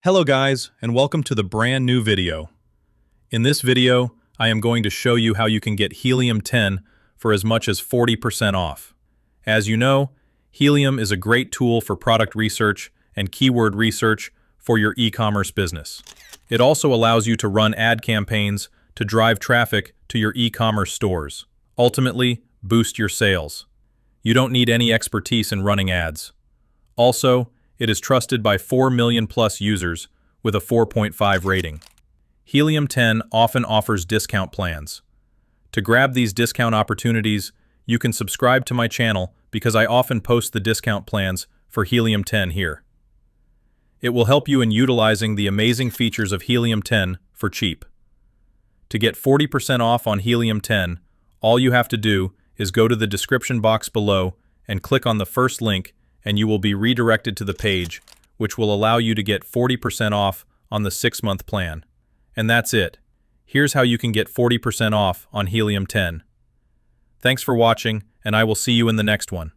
Hello guys, and welcome to the brand new video. In this video, I am going to show you how you can get Helium 10 for as much as 40% off. As you know, Helium is a great tool for product research and keyword research for your e-commerce business. It also allows you to run ad campaigns to drive traffic to your e-commerce stores. Ultimately, boost your sales. You don't need any expertise in running ads. Also, it is trusted by 4 million plus users with a 4.5 rating. Helium 10 often offers discount plans. To grab these discount opportunities, you can subscribe to my channel because I often post the discount plans for Helium 10 here. It will help you in utilizing the amazing features of Helium 10 for cheap. To get 40% off on Helium 10, all you have to do is go to the description box below and click on the first link, and you will be redirected to the page, which will allow you to get 40% off on the 6-month plan. And that's it. Here's how you can get 40% off on Helium 10. Thanks for watching, and I will see you in the next one.